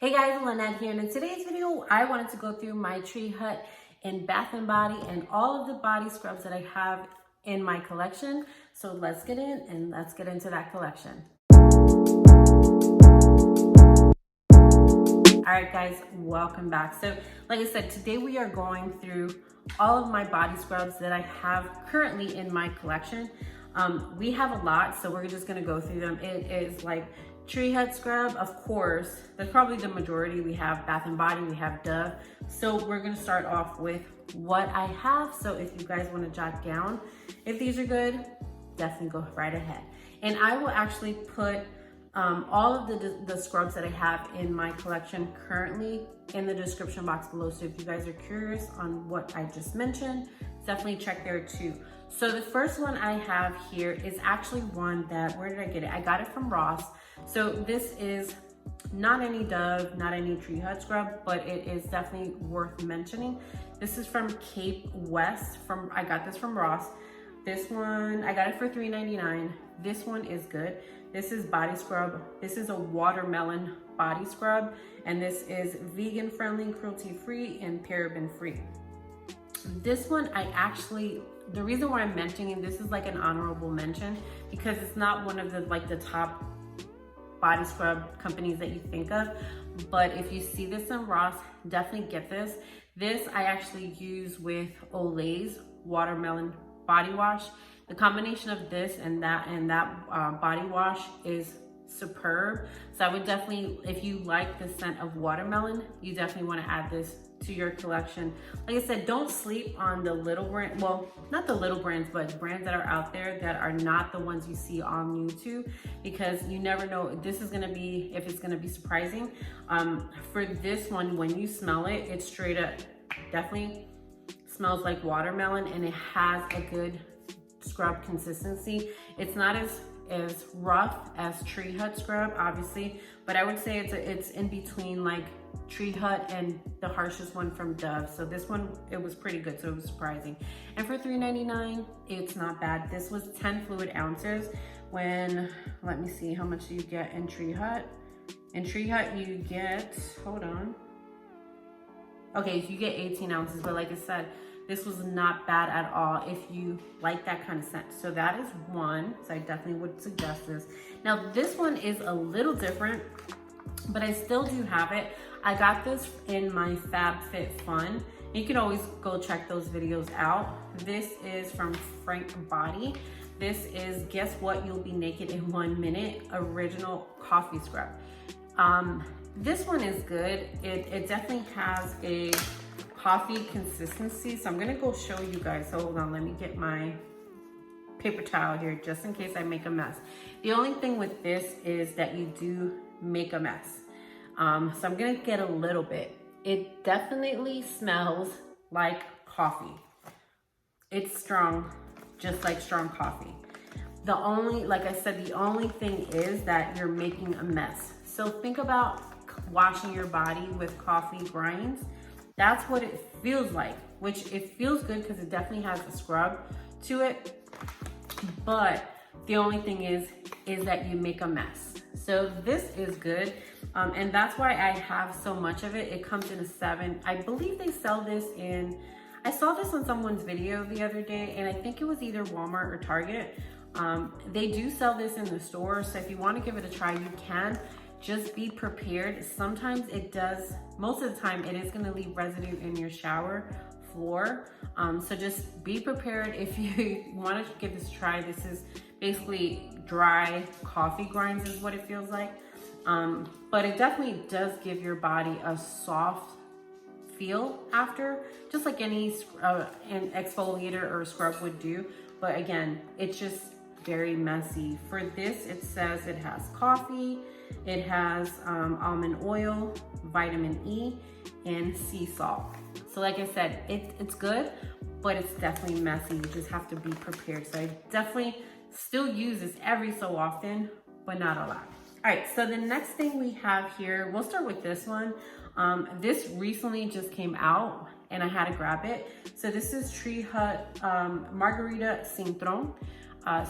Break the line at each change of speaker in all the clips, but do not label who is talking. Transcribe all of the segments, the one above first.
Hey guys, Lynette here, and in today's video, I wanted to go through my Tree Hut and Bath & Body and all of the body scrubs that I have in my collection. So let's get in and let's get into that collection. All right guys, welcome back. So like I said, today we are going through all of my body scrubs that I have currently in my collection. We have a lot, so we're just gonna go through them. It is like Tree Hut scrub, of course, that's probably the majority. We have Bath & Body, we have Dove. So we're gonna start off with what I have. So if you guys wanna jot down, if these are good, definitely go right ahead. And I will actually put all of the scrubs that I have in my collection currently in the description box below. So if you guys are curious on what I just mentioned, definitely check there too. So the first one I have here is actually one that, where did I get it? I got it from Ross. So this is not any Dove, not any Tree Hut scrub, but it is definitely worth mentioning. This is from Cape West. I got this from Ross. This one, I got it for $3.99. This one is good. This is body scrub. This is a watermelon body scrub, and this is vegan friendly, cruelty free, and paraben free. This one, the reason why I'm mentioning this is like an honorable mention because it's not one of the top body scrub companies that you think of. But if you see this in Ross, definitely get this. This I actually use with Olay's watermelon body wash. The combination of this and that body wash is superb. So I would definitely, if you like the scent of watermelon, you definitely want to add this to your collection. Like I said, don't sleep on the little brand, well, not the little brands, but brands that are out there that are not the ones you see on YouTube, because you never know this is going to be, if it's going to be surprising. For this one, when you smell it, it's straight up definitely smells like watermelon, and it has a good scrub consistency. It's not as rough as Tree Hut scrub, obviously, but I would say it's in between like Tree Hut and the harshest one from Dove. So this one, it was pretty good, so it was surprising. And for $3.99, it's not bad. This was 10 fluid ounces. When, let me see, how much do you get in Tree Hut? In Tree Hut, you get, hold on. Okay, so you get 18 ounces, but like I said, this was not bad at all if you like that kind of scent. So that is one, so I definitely would suggest this. Now this one is a little different, but I still do have it. I got this in my FabFitFun. You can always go check those videos out. This is from Frank Body. This is Guess What, You'll Be Naked in 1 Minute original coffee scrub. This one is good. It definitely has a coffee consistency. So I'm gonna go show you guys. So hold on, let me get my paper towel here just in case I make a mess. The only thing with this is that you do make a mess. So I'm gonna get a little bit. It definitely smells like coffee. It's strong, just like strong coffee. The only, like I said, the only thing is that you're making a mess. So think about washing your body with coffee grinds. That's what it feels like, which it feels good because it definitely has a scrub to it. But the only thing is that you make a mess. So this is good. And that's why I have so much of it. It comes in a 7. I believe they sell this in, I saw this on someone's video the other day, and I think it was either Walmart or Target. They do sell this in the store. So if you want to give it a try, you can. Just be prepared. Sometimes it does, most of the time it is going to leave residue in your shower floor. So just be prepared if you want to give this a try. This is basically dry coffee grinds is what it feels like. But it definitely does give your body a soft feel after, just like any an exfoliator or scrub would do. But again, it's just very messy. For this, it says it has coffee, it has almond oil, vitamin E, and sea salt. So like I said, it's good, but it's definitely messy. You just have to be prepared. So I definitely still use this every so often, but not a lot. All right, so the next thing we have here, we'll start with this one. This recently just came out and I had to grab it. So this is Tree Hut Margarita Cintron.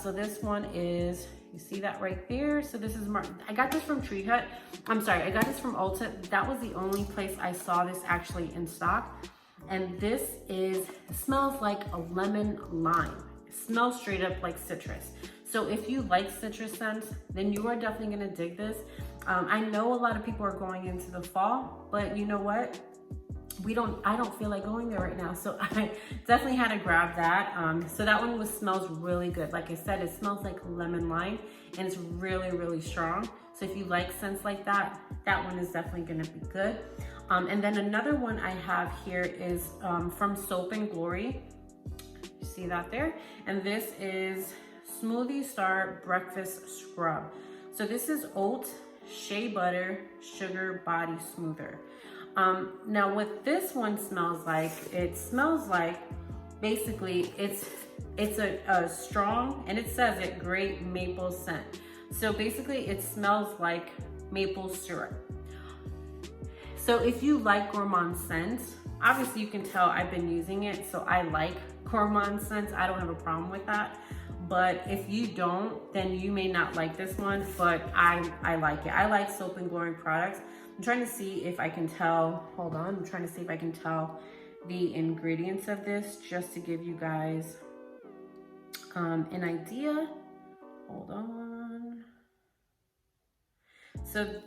So this one is You see that right there? So this is I got this from Tree Hut. I'm sorry, I got this from Ulta. That was the only place I saw this actually in stock. And this smells like a lemon lime. It smells straight up like citrus. So if you like citrus scents, then you are definitely gonna dig this. I know a lot of people are going into the fall, but you know what? I don't feel like going there right now. So I definitely had to grab that. So that one smells really good. Like I said, it smells like lemon lime and it's really, really strong. So if you like scents like that, that one is definitely gonna be good. And then another one I have here is from Soap and Glory. You see that there? And this is Smoothie Star Breakfast Scrub. So this is oat, shea butter, sugar body smoother. Now what this one smells like, it smells like basically it's a strong, and it says it, great maple scent. So basically it smells like maple syrup. So if you like gourmand scents, obviously you can tell I've been using it, so I like gourmand scents. I don't have a problem with that. But if you don't, then you may not like this one, but I like it. I like Soap and Glory products. I'm trying to see if I can tell, hold on, I'm trying to see if I can tell the ingredients of this just to give you guys an idea. Hold on. So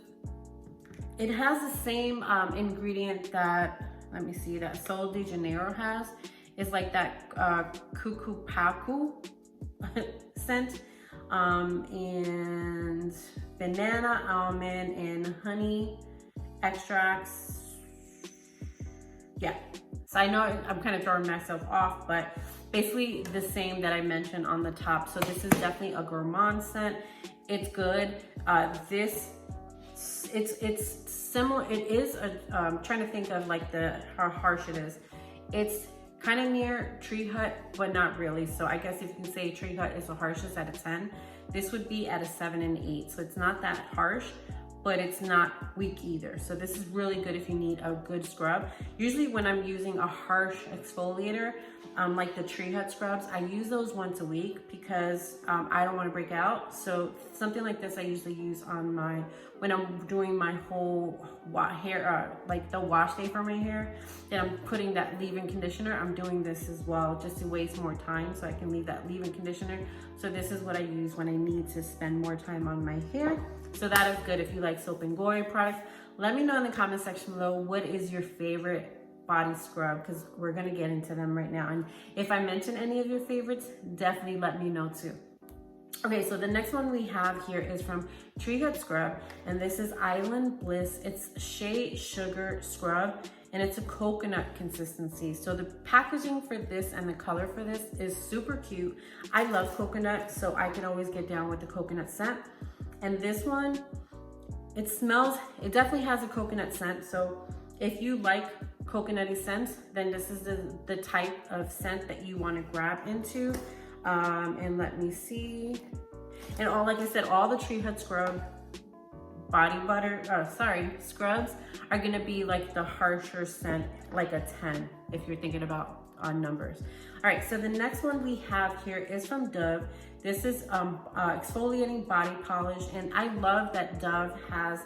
it has the same ingredient that, let me see, that Sol de Janeiro has. It's like that cuckoo paku scent, and banana, almond, and honey extracts. Yeah, so I know I'm kind of throwing myself off, but basically the same that I mentioned on the top. So this is definitely a gourmand scent. It's good. It's similar. It is I'm trying to think of like how harsh it is. It's kind of near Tree Hut, but not really. So I guess if you can say Tree Hut is the harshest at a 10, this would be at a 7 and 8. So it's not that harsh, but it's not weak either. So this is really good if you need a good scrub. Usually when I'm using a harsh exfoliator, like the Tree Hut scrubs, I use those once a week because I don't want to break out. So something like this I usually use on when I'm doing my whole hair, like the wash day for my hair, then I'm putting that leave-in conditioner. I'm doing this as well just to waste more time so I can leave that leave-in conditioner. So this is what I use when I need to spend more time on my hair. So that is good if you like Soap and Glory products. Let me know in the comment section below, what is your favorite body scrub, because we're gonna get into them right now. And if I mention any of your favorites, definitely let me know too. Okay, so the next one we have here is from Tree Hut Scrub, and this is Island Bliss. It's Shea Sugar Scrub, and it's a coconut consistency. So the packaging for this and the color for this is super cute. I love coconut, so I can always get down with the coconut scent. And this one, it definitely has a coconut scent. So if you like coconutty scents, then this is the type of scent that you want to grab into. And let me see. And like I said, all the Tree Hut Scrub scrubs are gonna be like the harsher scent, like a 10, if you're thinking about numbers. All right, so the next one we have here is from Dove. This is exfoliating body polish, and I love that Dove has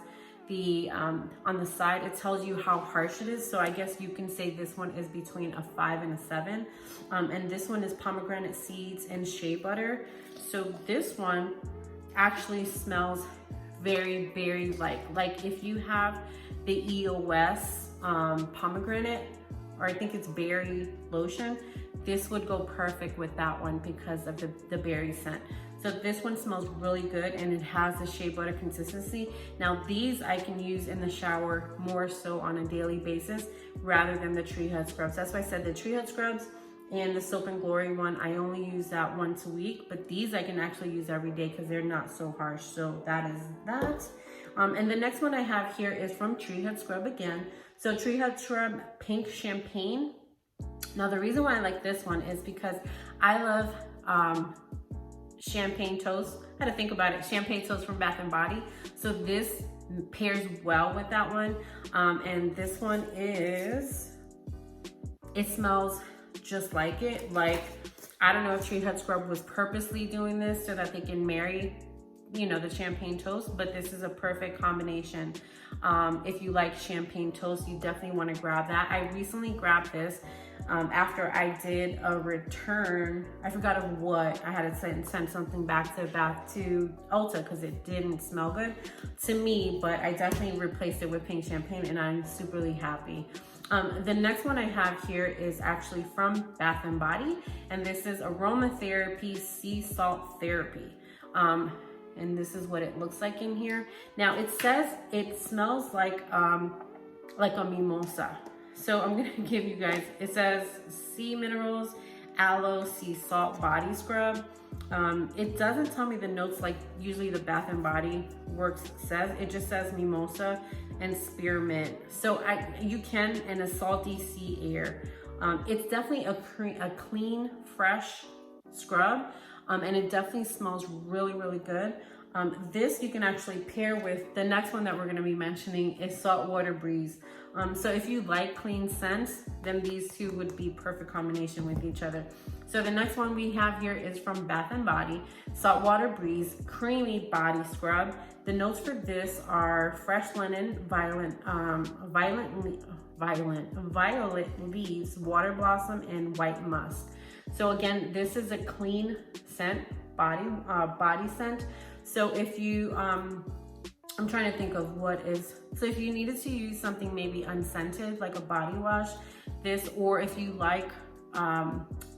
the on the side, it tells you how harsh it is. So I guess you can say this one is between a 5 and a 7. And this one is pomegranate seeds and shea butter. So this one actually smells very, very like if you have the EOS pomegranate, or I think it's berry lotion, this would go perfect with that one because of the berry scent. So this one smells really good, and it has the shea butter consistency. Now these I can use in the shower more so on a daily basis rather than the Tree Hut scrubs. That's why I said the Tree Hut scrubs and the Soap and Glory one, I only use that once a week, but these I can actually use every day because they're not so harsh. So that is that. And the next one I have here is from Tree Hut Scrub again. So Tree Hut Scrub Pink Champagne. Now the reason why I like this one is because I love champagne toast. I had to think about it. Champagne toast from Bath and Body. So this pairs well with that one. And this one it smells just like it. Like, I don't know if Tree Hut Scrub was purposely doing this so that they can marry you know, the champagne toast, but this is a perfect combination. If you like champagne toast, you definitely want to grab that. I recently grabbed this after I did a return. I forgot of what. I had to send something back to Ulta because it didn't smell good to me, but I definitely replaced it with pink champagne and I'm superly happy. The next one I have here is actually from Bath & Body, and this is Aromatherapy Sea Salt Therapy. And this is what it looks like in here. Now it says it smells like a mimosa. So I'm gonna give you guys, it says sea minerals, aloe, sea salt body scrub. It doesn't tell me the notes like usually the Bath & Body Works says. It just says mimosa and spearmint. So you can, in a salty sea air. It's definitely a clean, fresh scrub, and it definitely smells really, really good. This you can actually pair with the next one that we're going to be mentioning is Saltwater Breeze. So if you like clean scents, then these two would be perfect combination with each other. So the next one we have here is from Bath & Body, Saltwater Breeze Creamy Body Scrub. The notes for this are fresh linen, violet leaves, water blossom, and white musk. So again, this is a clean scent, body scent. So if you, I'm trying to think of what is, so if you needed to use something maybe unscented, like a body wash, this, or if you like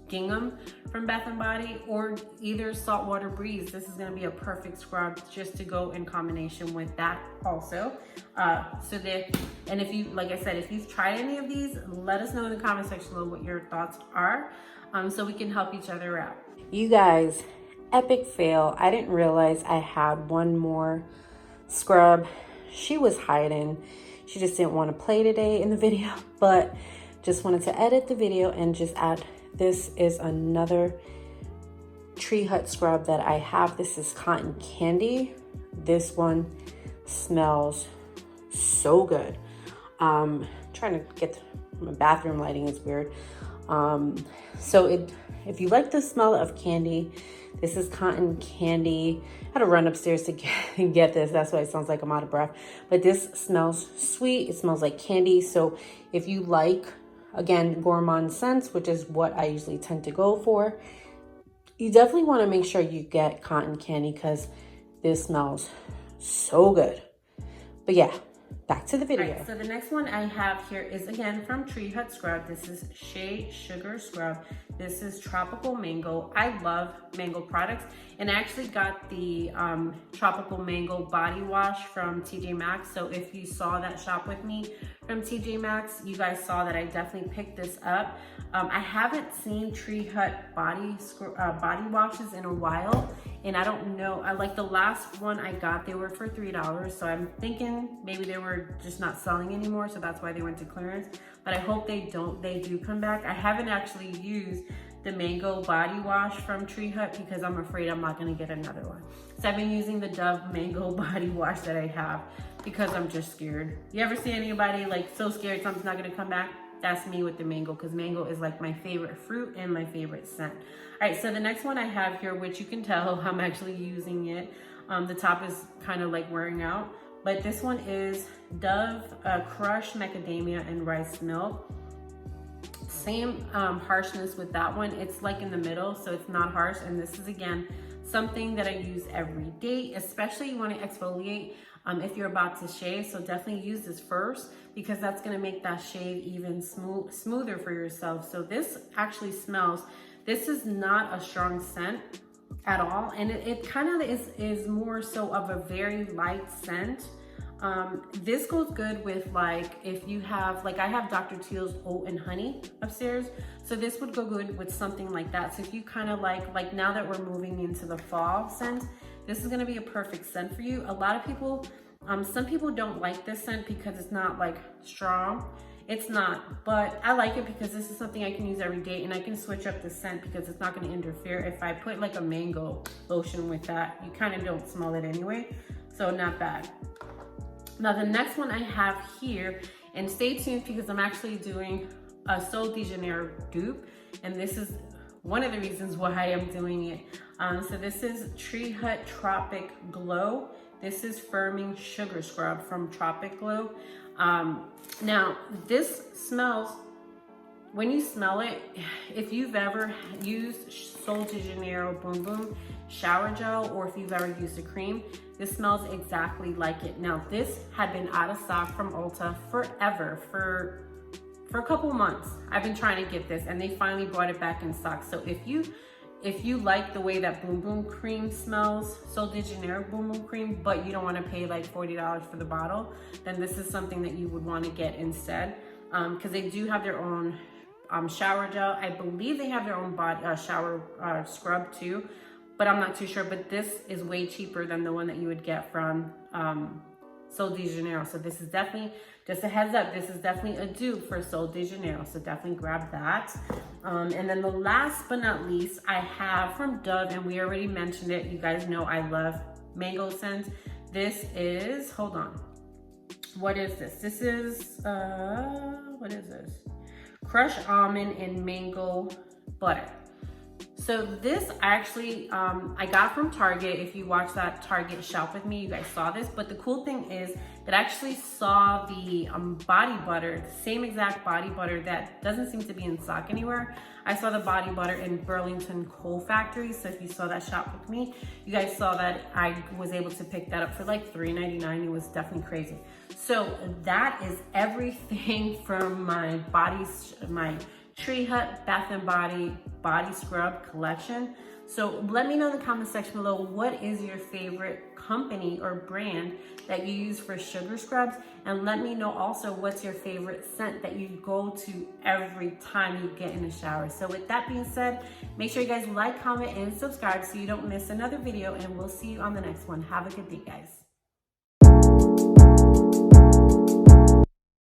gingham from Bath & Body, or either Saltwater Breeze, this is gonna be a perfect scrub just to go in combination with that also. And if you, like I said, if you've tried any of these, let us know in the comment section below what your thoughts are, so we can help each other out. You guys, epic fail. I didn't realize I had one more scrub. She was hiding. She just didn't want to play today in the video, but just wanted to edit the video and just add, this is another Tree Hut scrub that I have. This is Cotton Candy. This one smells so good. Trying to get my bathroom lighting is weird. If you like the smell of candy, this is Cotton Candy. I had to run upstairs to get this. That's why it sounds like I'm out of breath. But this smells sweet. It smells like candy. So if you like, again, gourmand scents, which is what I usually tend to go for, you definitely want to make sure you get Cotton Candy because this smells so good. But yeah, back to the video. Right, so the next one I have here is again from Tree Hut Scrub. This is Shea Sugar Scrub. This is Tropical Mango. I love mango products, and I actually got the Tropical Mango body wash from TJ Maxx. So if you saw that shop with me from TJ Maxx, you guys saw that I definitely picked this up. I haven't seen Tree Hut body washes in a while, and I don't know, like the last one I got, they were for $3. So I'm thinking maybe they were just not selling anymore, so that's why they went to clearance. But I hope they do come back. I haven't actually used the mango body wash from Tree Hut because I'm afraid I'm not gonna get another one. So I've been using the Dove mango body wash that I have because I'm just scared. You ever see anybody like so scared something's not gonna come back? That's me with the mango, because mango is like my favorite fruit and my favorite scent. All right, so the next one I have here, which you can tell I'm actually using it. The top is kind of like wearing out, but this one is Dove Crushed Macadamia and Rice Milk. Same harshness with that one. It's like in the middle, so it's not harsh. And this is again something that I use every day, especially you want to exfoliate if you're about to shave. So definitely use this first because that's going to make that shave even smoother for yourself. So this actually smells, this is not a strong scent at all, and it kind of is more so of a very light scent. This goes good with like if you have, like I have Dr. Teal's Oat and Honey upstairs, so this would go good with something like that. So if you kind of like now that we're moving into the fall scent, this is going to be a perfect scent for you. A lot of people, some people don't like this scent because it's not like strong. It's not, but I like it because this is something I can use every day, and I can switch up the scent because it's not going to interfere. If I put like a mango lotion with that, you kind of don't smell it anyway, so not bad. Now the next one I have here, and stay tuned because I'm actually doing a Sol de Janeiro dupe, and this is one of the reasons why I am doing it. So this is Tree Hut Tropic Glow. This is Firming Sugar Scrub from Tropic Glow. Now this smells, when you smell it, if you've ever used Sol de Janeiro Boom Boom shower gel, or if you've ever used a cream, this smells exactly like it. Now this had been out of stock from Ulta forever, for a couple months. I've been trying to get this and they finally brought it back in stock. So if you like the way that Boom Boom cream smells, Sol de Janeiro Boom Boom cream, but you don't want to pay like $40 for the bottle, then this is something that you would want to get instead, because they do have their own shower gel. I believe they have their own body shower scrub too, but I'm not too sure. But this is way cheaper than the one that you would get from Sol de Janeiro. So this is definitely, just a heads up, this is definitely a dupe for Sol de Janeiro. So definitely grab that. And then the last but not least, I have from Dove, and we already mentioned it. You guys know I love mango scent. This is, hold on. What is this? This is, what is this? Crushed almond and mango butter. So this actually, I got from Target. If you watched that Target shop with me, you guys saw this. But the cool thing is that I actually saw the body butter, the same exact body butter that doesn't seem to be in stock anywhere. I saw the body butter in Burlington Coal Factory. So if you saw that shop with me, you guys saw that I was able to pick that up for like $3.99. It was definitely crazy. So that is everything from my Tree Hut Bath and Body Scrub collection. So let me know in the comment section below, what is your favorite company or brand that you use for sugar scrubs? And let me know also what's your favorite scent that you go to every time you get in the shower. So with that being said, make sure you guys like, comment, and subscribe so you don't miss another video, and we'll see you on the next one. Have a good day, guys.